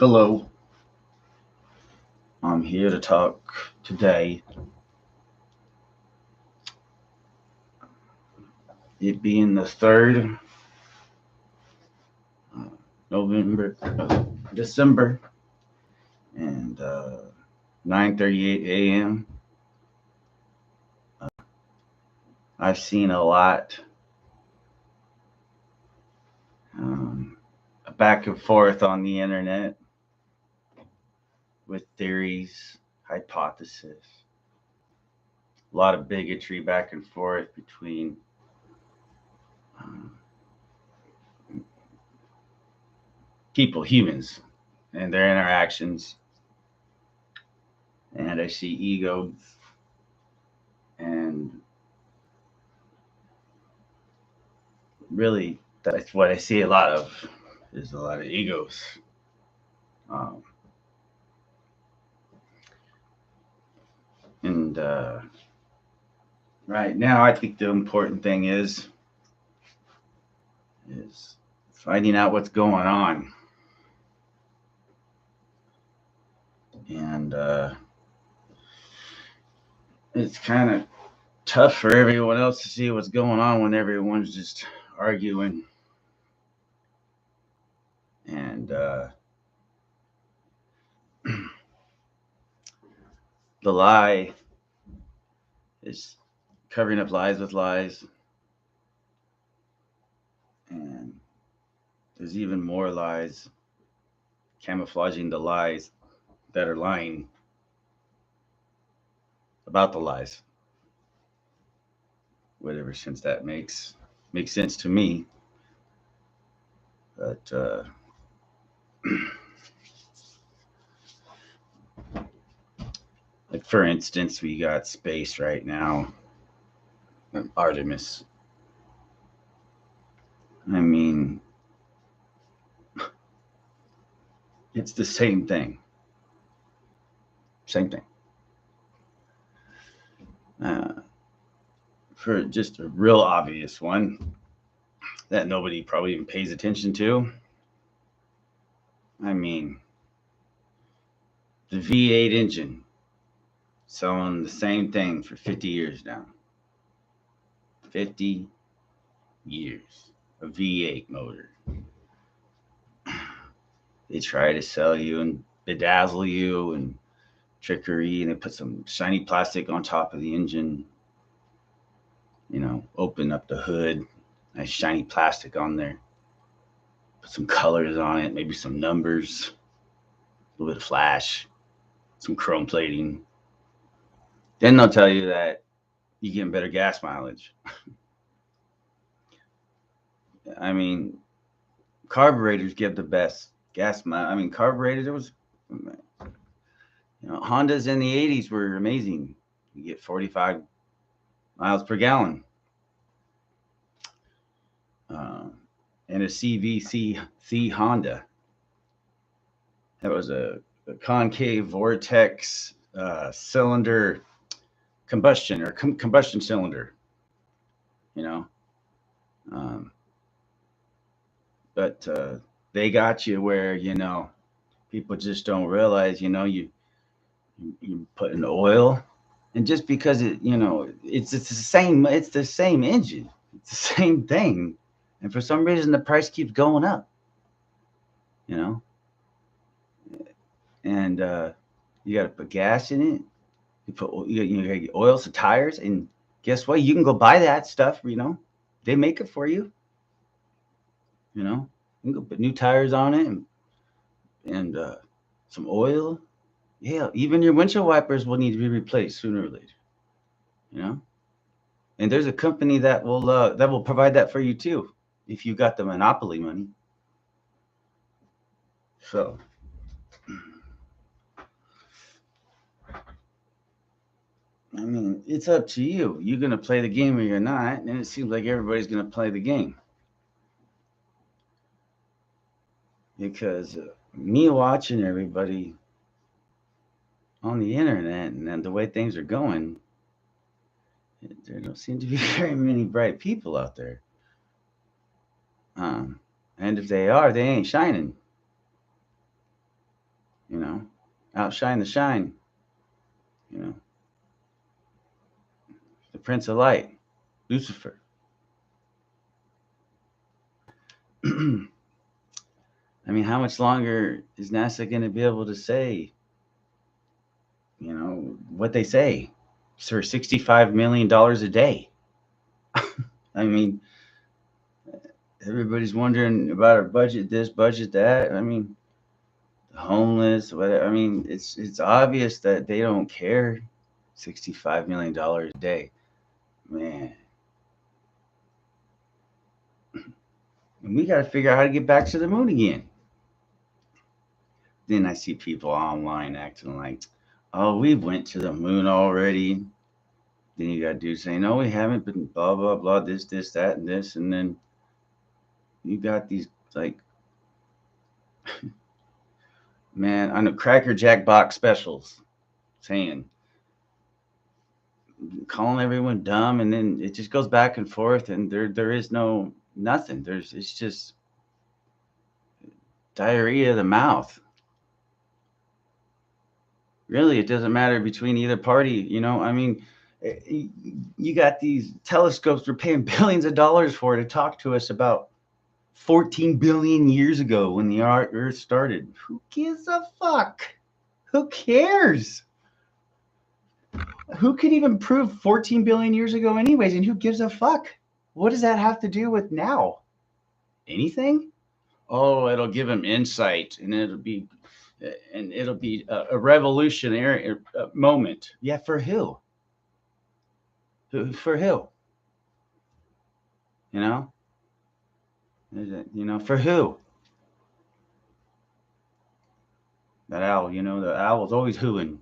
Hello, I'm here to talk today. It being the 3rd December, and 9:38 a.m. I've seen a lot back and forth on the internet with theories, hypotheses, a lot of bigotry back and forth between humans, and their interactions. And I see egos, and really that's what I see a lot of, is a lot of egos. And right now, I think the important thing is finding out what's going on. And it's kind of tough for everyone else to see what's going on when everyone's just arguing. And the lie is covering up lies with lies. And there's even more lies, camouflaging the lies that are lying about the lies. Whatever sense that makes sense to me. But like, for instance, we got space right now, Artemis. I mean, it's the same thing. Same thing. For just a real obvious one that nobody probably even pays attention to, I mean, the V8 engine, selling the same thing for 50 years now. 50 years. A V8 motor. They try to sell you and bedazzle you and trickery, and they put some shiny plastic on top of the engine. You know, open up the hood, nice shiny plastic on there. Put some colors on it, maybe some numbers, a little bit of flash, some chrome plating. Then they'll tell you that you're getting better gas mileage. I mean, carburetors give the best gas mileage. I mean, carburetors, it was, Hondas in the 80s were amazing. You get 45 miles per gallon. And a CVC Honda. That was a concave vortex cylinder combustion, or combustion cylinder, but they got you where, people just don't realize, you put in oil, and just because it's the same engine, it's the same thing, and for some reason the price keeps going up, and you got to put gas in it. You got to get oil, some tires, and guess what? You can go buy that stuff. They make it for you. You can go put new tires on it, and some oil. Yeah, even your windshield wipers will need to be replaced sooner or later. And there's a company that will provide that for you too, if you got the monopoly money. So, I mean, it's up to you. You're going to play the game or you're not. And it seems like everybody's going to play the game. Because me watching everybody on the internet and the way things are going, there don't seem to be very many bright people out there. And if they are, they ain't shining. You know, outshine the shine. You know, the Prince of Light, Lucifer. I mean, how much longer is NASA going to be able to say, you know, what they say for $65 million a day? I mean, everybody's wondering about our budget, this, budget, that. I mean, the homeless, whatever. I mean, it's obvious that they don't care. $65 million a day. Man. And we got to figure out how to get back to the moon again. Then I see people online acting like, oh, we went to the moon already. Then you got dudes saying, no, we haven't, been blah, blah, blah, this, that, and this. And then you got these, like, man, I know Cracker Jack box specials saying, calling everyone dumb. And then it just goes back and forth. And there is nothing. It's just diarrhea of the mouth. Really, it doesn't matter between either party. You know, I mean, you got these telescopes we're paying billions of dollars for to talk to us about 14 billion years ago when the Earth started. Who gives a fuck? Who cares? Who could even prove 14 billion years ago anyways? And who gives a fuck? What does that have to do with now? Anything? Oh, it'll give them insight and it'll be a revolutionary moment. Yeah, for who? For who? You know? You know, for who? That owl, you know, the owl's always hooing.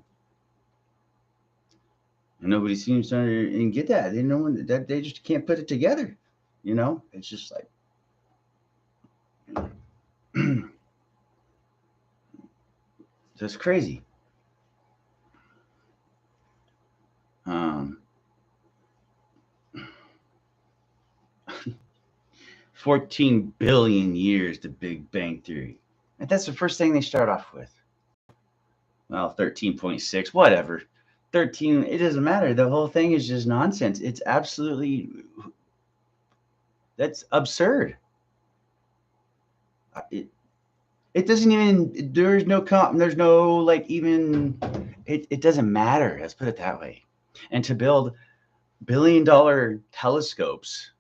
And nobody seems to get that. They know that they just can't put it together. You know? It's just like just crazy. 14 billion years to Big Bang Theory. And that's the first thing they start off with. Well, 13.6, whatever. 13, it doesn't matter. The whole thing is just nonsense. It's absolutely, that's absurd. It doesn't even, there's no like even, it doesn't matter. Let's put it that way. And to build billion-dollar telescopes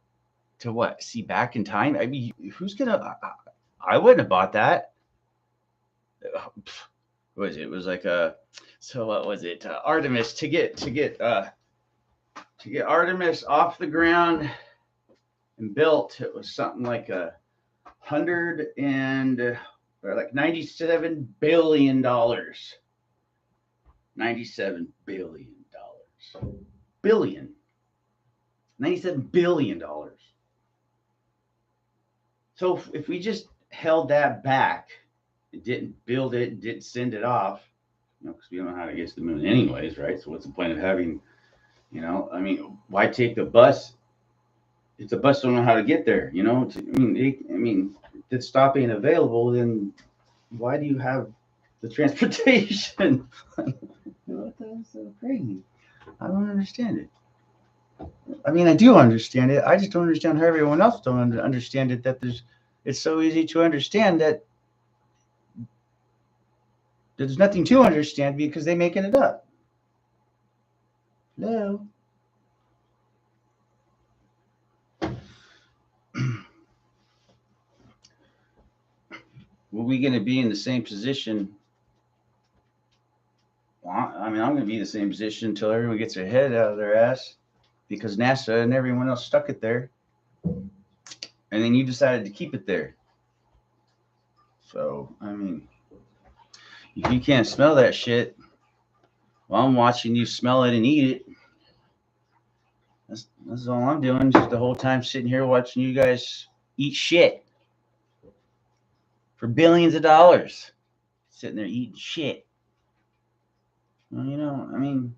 to what? See back in time? I mean, who's gonna? I wouldn't have bought that. What was it? It was like a. So what was it? Artemis to get Artemis off the ground and built. It was something like like $97 billion. $97 billion. Billion. $97 billion. So if we just held that back, didn't build it, didn't send it off, you know, because we don't know how to get to the moon anyways, right? So what's the point of having, you know, I mean, why take the bus if the bus don't know how to get there? You know, I mean, if the stop ain't available, then why do you have the transportation? What the hell's so crazy? I don't understand it. I mean, I do understand it. I just don't understand how everyone else don't understand it. That it's so easy to understand that there's nothing to understand because they're making it up. Hello. Were we going to be in the same position? Well, I mean, I'm going to be in the same position until everyone gets their head out of their ass because NASA and everyone else stuck it there. And then you decided to keep it there. So, I mean, if you can't smell that shit, well, I'm watching you smell it and eat it. That's all I'm doing. Just the whole time sitting here watching you guys eat shit for billions of dollars. Sitting there eating shit. Well, you know, I mean,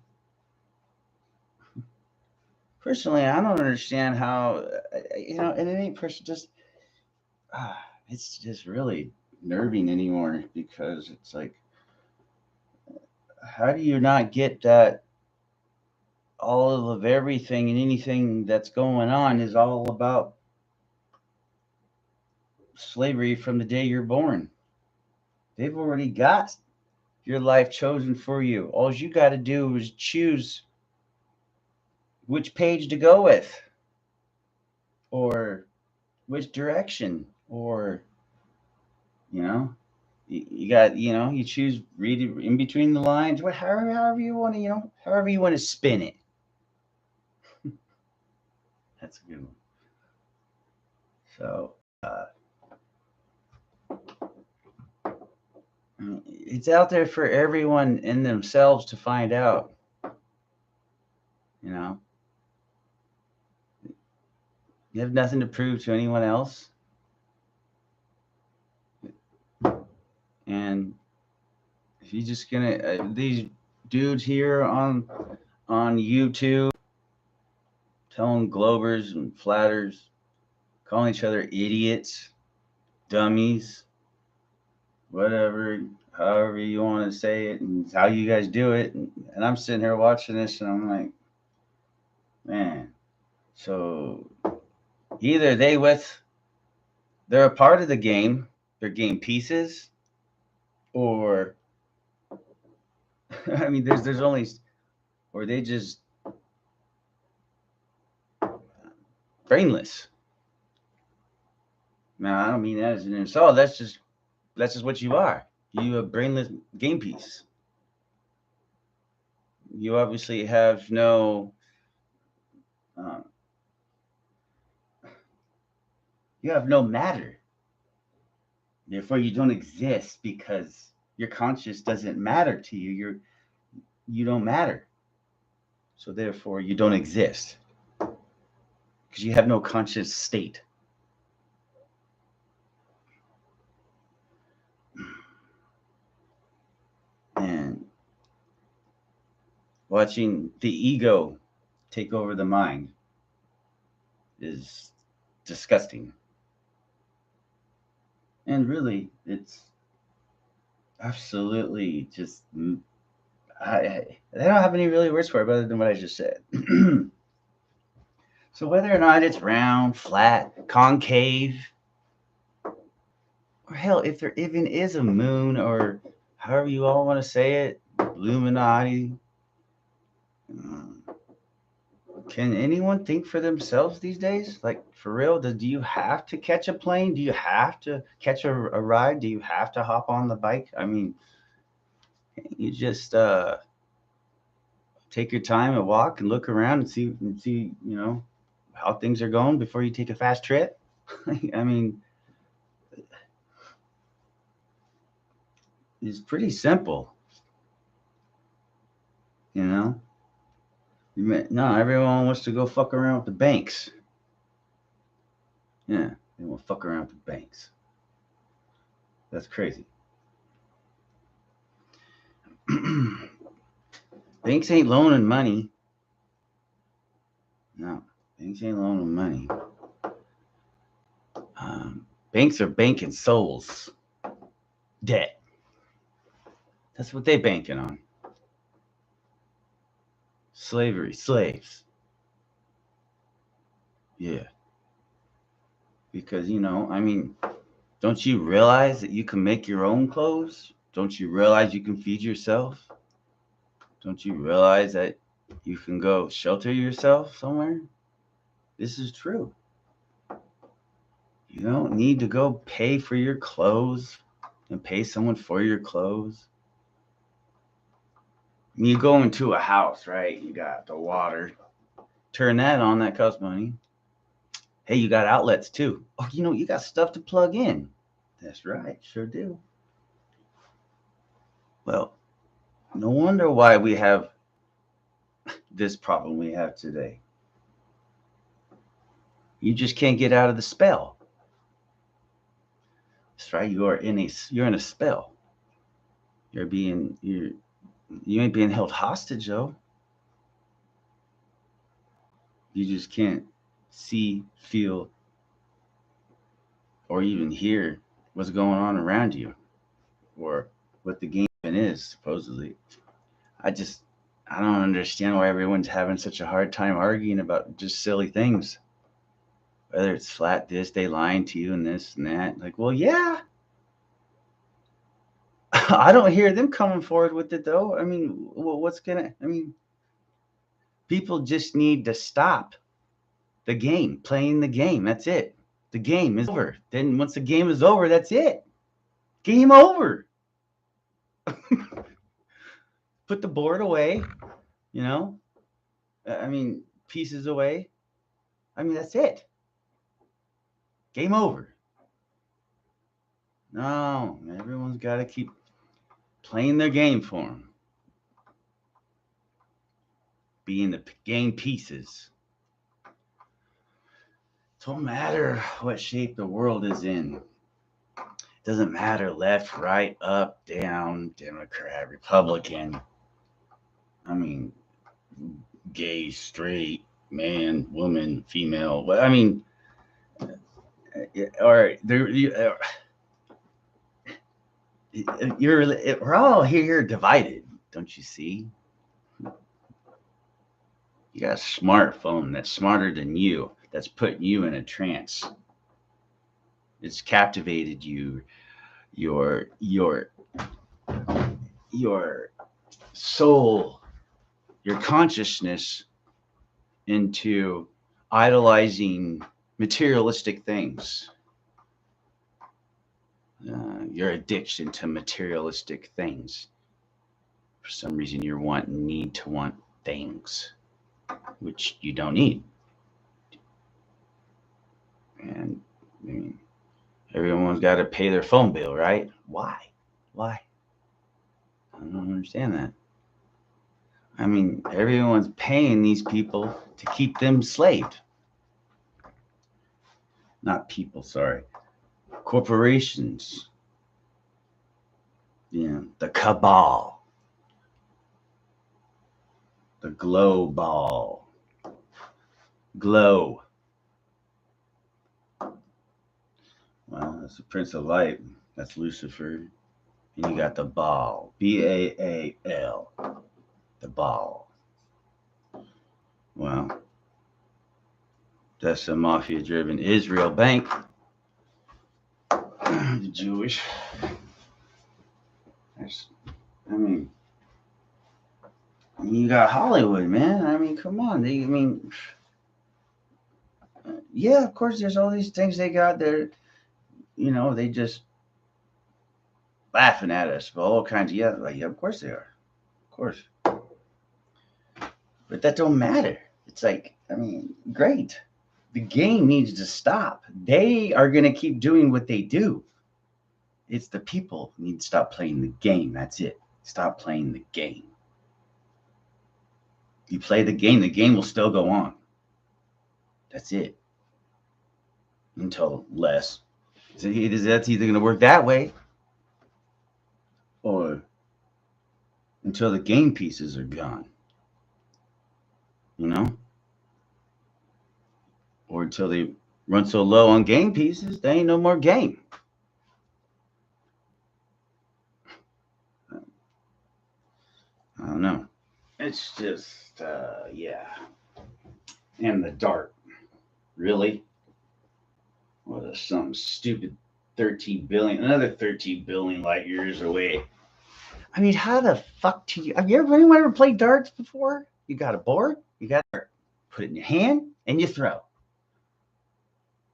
personally, I don't understand how, you know, and it ain't just, it's just really nerving anymore because it's like, how do you not get that all of everything and anything that's going on is all about slavery from the day you're born? They've already got your life chosen for you. All you got to do is choose which page to go with, or which direction, or, you know, you got, you choose, read it in between the lines, however you want to, however you want to spin it. That's a good one. So, it's out there for everyone in themselves to find out. You have nothing to prove to anyone else. And if you're just gonna, these dudes here on YouTube telling globers and flatters, calling each other idiots, dummies, whatever, however you want to say it, and how you guys do it. And I'm sitting here watching this, and I'm like, man. So either they're a part of the game, they're game pieces, or I mean, there's only, or they just brainless. Now, I don't mean that as an insult. That's just what you are. You a brainless game piece. You obviously have no. You have no matter. Therefore, you don't exist because your conscious doesn't matter to you. You don't matter. So therefore, you don't exist because you have no conscious state. And watching the ego take over the mind is disgusting. And really, it's absolutely just, I don't have any really words for it other than what I just said. So whether or not it's round, flat, concave, or hell, if there even is a moon, or however you all want to say it, Illuminati, can anyone think for themselves these days? Like, for real, do you have to catch a plane? Do you have to catch a ride? Do you have to hop on the bike? I mean, you just take your time and walk and look around and see how things are going before you take a fast trip. I mean, it's pretty simple. No, everyone wants to go fuck around with the banks. Yeah, they want to fuck around with the banks. That's crazy. Banks ain't loaning money. No, banks ain't loaning money. Banks are banking souls. Debt. That's what they banking on. Slavery, slaves. Yeah. Because, I mean, don't you realize that you can make your own clothes? Don't you realize you can feed yourself? Don't you realize that you can go shelter yourself somewhere? This is true. You don't need to go pay for your clothes and pay someone for your clothes. You go into a house, right? You got the water. Turn that on, that costs money. Hey, you got outlets too. Oh, you got stuff to plug in. That's right, sure do. Well, no wonder why we have this problem we have today. You just can't get out of the spell. That's right. You're in a spell. You ain't being held hostage though. You just can't see, feel, or even hear what's going on around you, or what the game is supposedly. I don't understand why everyone's having such a hard time arguing about just silly things. Whether it's flat this, they lying to you and this and that. Like, well, yeah. I don't hear them coming forward with it though. I mean, people just need to stop the game, playing the game. That's it. The game is over. Then once the game is over, that's it. Game over. Put the board away, pieces away. That's it. Game over. No, everyone's got to keep playing their game for them. Being the game pieces. It don't matter what shape the world is in. It doesn't matter left, right, up, down, Democrat, Republican. Gay, straight, man, woman, female. We're all here divided, don't you see? You got a smartphone that's smarter than you, that's putting you in a trance. It's captivated you, your soul, your consciousness into idolizing materialistic things. Your addiction to materialistic things. For some reason, you need to want things, which you don't need. And everyone's got to pay their phone bill, right? Why? I don't understand that. Everyone's paying these people to keep them slaved. Not people, sorry. Corporations. The cabal. The glow ball. Glow. Well, that's the Prince of Light. That's Lucifer. And you got the Baal. Baal. The Baal. Well, that's a mafia-driven Israel bank. The Jewish. You got Hollywood, man. Come on. Yeah, of course, there's all these things they got there. They just laughing at us. All kinds of, of course they are. Of course. But that don't matter. It's like, great. The game needs to stop. They are going to keep doing what they do. It's the people who need to stop playing the game. That's it. Stop playing the game. You play the game will still go on. That's it. Until less. So that's either going to work that way or until the game pieces are gone. Or until they run so low on game pieces, there ain't no more game. I don't know. It's just, yeah. And the dart. Really? What some stupid 13 billion, another 13 billion light years away. How the fuck do you, have you ever played darts before? You got a board, you got a dart. Put it in your hand, and you throw.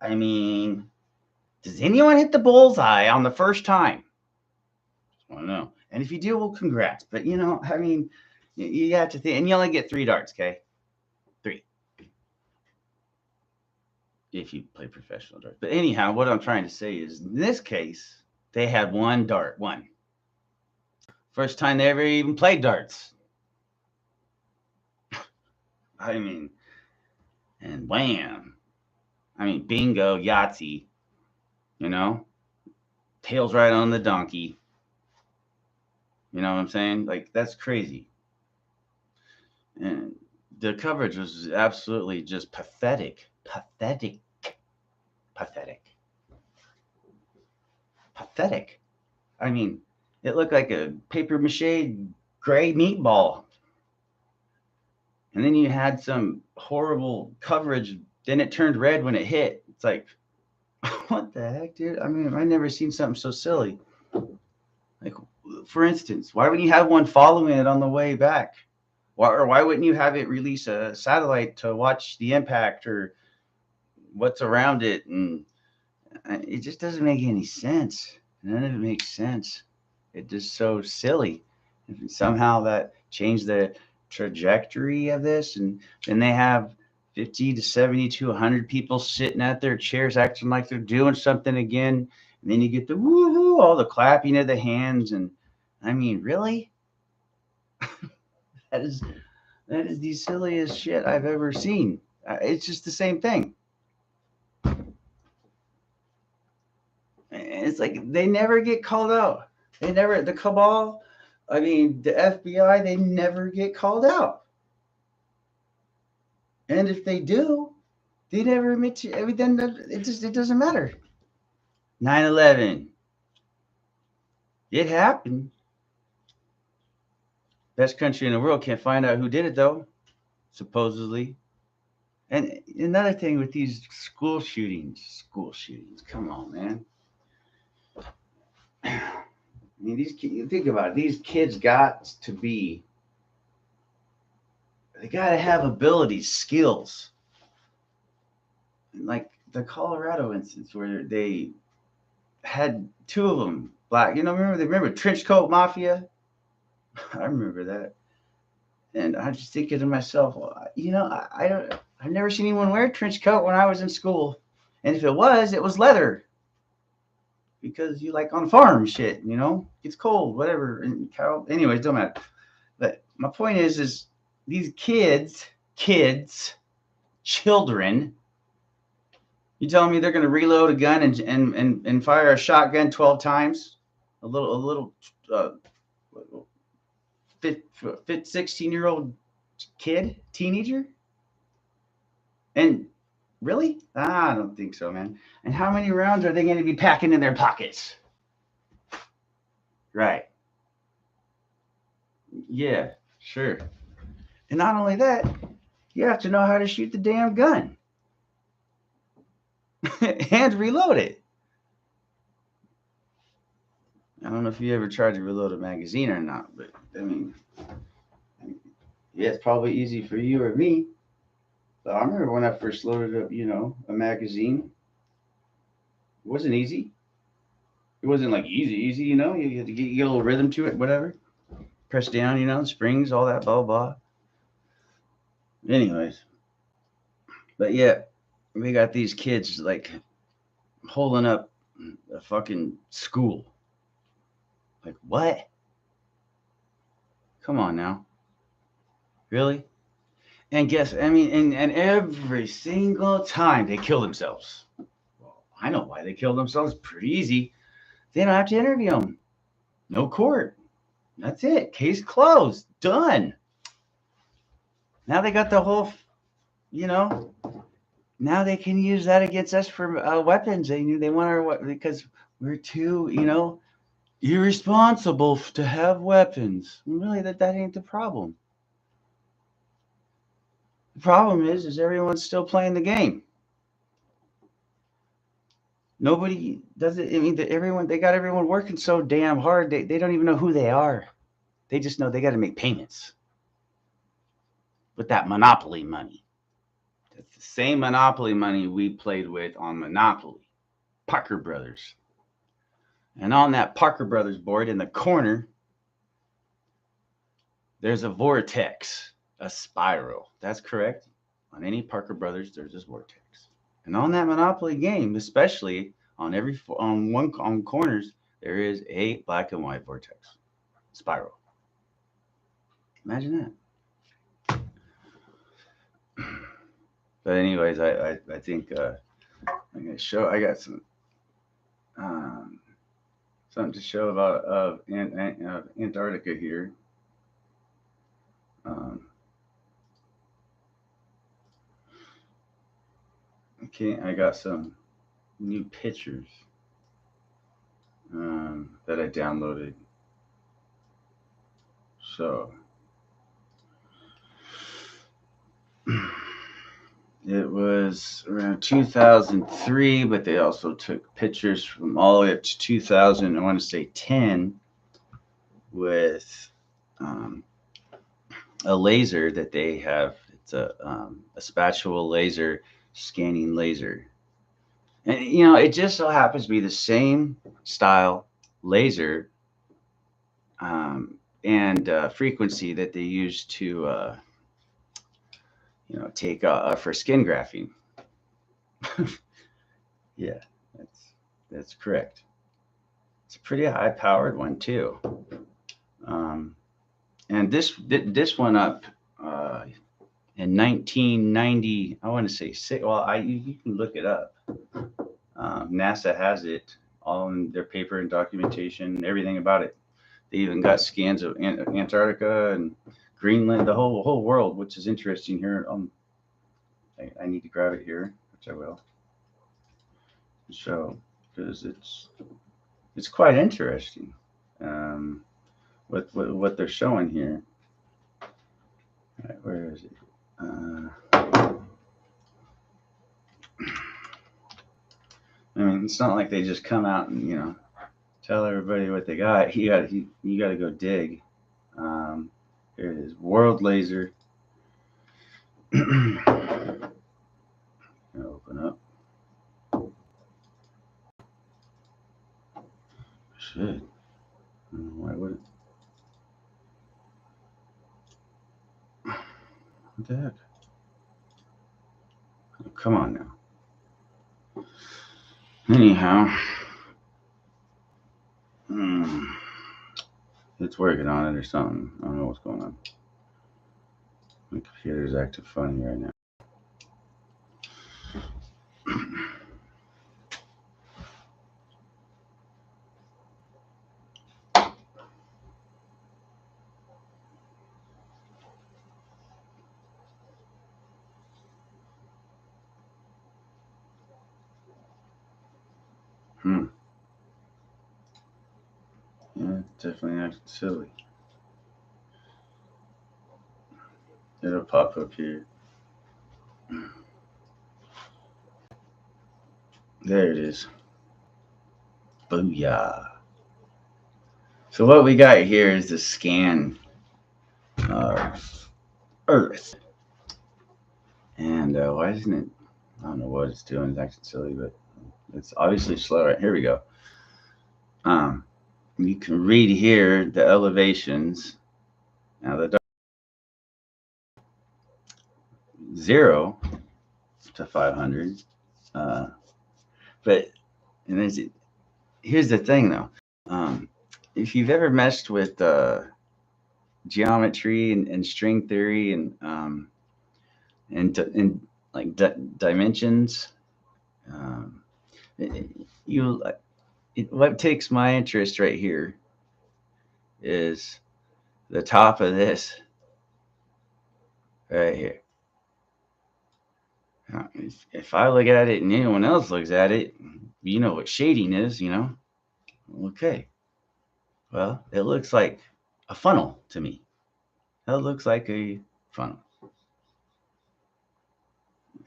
Does anyone hit the bullseye on the first time? I don't know. And if you do, well, congrats. But, you have to think. And you only get 3 darts, okay? 3. If you play professional darts. But anyhow, what I'm trying to say is, in this case, they had 1 dart. 1. First time they ever even played darts. And wham. Bingo, Yahtzee. Tails right on the donkey. You know what I'm saying? Like, that's crazy. And the coverage was absolutely just pathetic. Pathetic. It looked like a paper mache gray meatball. And then you had some horrible coverage. Then it turned red when it hit. It's like, what the heck, dude? I mean, I've never seen something so silly. Like, for instance, why wouldn't you have one following it on the way back? Why wouldn't you have it release a satellite to watch the impact or what's around it? And it just doesn't make any sense. None of it makes sense. It's just so silly. If somehow that changed the trajectory of this, and then they have 50 to 70 to 100 people sitting at their chairs acting like they're doing something again. And then you get the woohoo, all the clapping of the hands. And I mean, really? that is the silliest shit I've ever seen. It's just the same thing. It's like they never get called out. The cabal, I mean, the FBI, they never get called out. And if they do, they never admit to everything. It doesn't matter. 9/11, it happened. Best country in the world can't find out who did it though, supposedly. And another thing with these school shootings, come on, man. I mean, think about it. These kids got to be, they got to have abilities, skills. Like the Colorado instance where they had two of them black. Remember trench coat mafia? I remember that. And I'm just thinking to myself, I've never seen anyone wear a trench coat when I was in school. And if it was leather. Because you like on farm shit, it's cold, whatever. And anyways, don't matter. But my point is these children, you telling me they're going to reload a gun and fire a shotgun 12 times? A little 16-year-old kid, teenager? And really? I don't think so, man. And how many rounds are they going to be packing in their pockets? Right. Yeah, sure. And not only that, you have to know how to shoot the damn gun and reload it. I don't know if you ever tried to reload a magazine or not, but I mean, yeah, it's probably easy for you or me. But I remember when I first loaded up, a magazine. It wasn't easy. It wasn't like easy, You had to get a little rhythm to it, whatever. Press down, springs, all that, blah, blah. Anyways. But yeah, we got these kids like holding up a fucking school. Like, what? Come on now. Really? And and every single time they kill themselves. Well, I know why they kill themselves. Pretty easy. They don't have to interview them. No court. That's it. Case closed. Done. Now they got the whole, now they can use that against us for weapons. They want our, because we're too, irresponsible to have weapons. Really, that ain't the problem. The problem is everyone's still playing the game. Nobody does it. I mean, they got everyone working so damn hard. They don't even know who they are. They just know they got to make payments with that monopoly money. That's the same monopoly money we played with on Monopoly. Parker Brothers. And on that Parker Brothers board in the corner, there's a vortex, a spiral. That's correct. On any Parker Brothers, there's this vortex. And on that Monopoly game, especially on corners, there is a black and white vortex spiral. Imagine that. But anyways, I think I'm gonna show. I got some something to show about Antarctica here. Okay, I got some new pictures that I downloaded. So it was around 2003, but they also took pictures from all the way up to 2000, I want to say 10, with a laser that they have. It's a spatula laser scanning laser. And, it just so happens to be the same style laser and frequency that they use to, take for skin grafting. Yeah, that's correct. It's a pretty high-powered one too. And this one up in 1990. I want to say six. Well, you can look it up. NASA has it all in their paper and documentation, everything about it. They even got scans of Antarctica and Greenland, the whole world, which is interesting here. I need to grab it here, which I will show, because it's quite interesting what they're showing here. All right, where is it? I mean, it's not like they just come out and tell everybody what they got. You got to go dig. Here it is, World Laser. Open up. Shit. Why would it? What the heck? Oh, come on now. Anyhow, it's working on it or something. I don't know what's going on. My computer's acting funny right now. Yeah, definitely acting silly. It'll pop up here. There it is. Booyah. So what we got here is the scan of Earth. And why isn't it? I don't know what it's doing. It's acting silly, but it's obviously slow. Right, here we go. You can read here the elevations. Now the 0 to 500. But here's the thing, though. If you've ever messed with geometry and string theory and like dimensions, what takes my interest right here is the top of this right here. If I look at it and anyone else looks at it, you know what shading is, Okay. Well, it looks like a funnel to me. That looks like a funnel.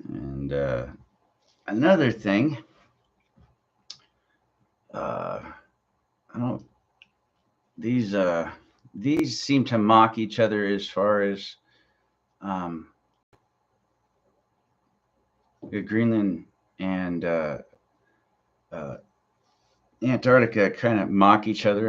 And another thing, I don't. These seem to mock each other as far as Greenland and Antarctica kind of mock each other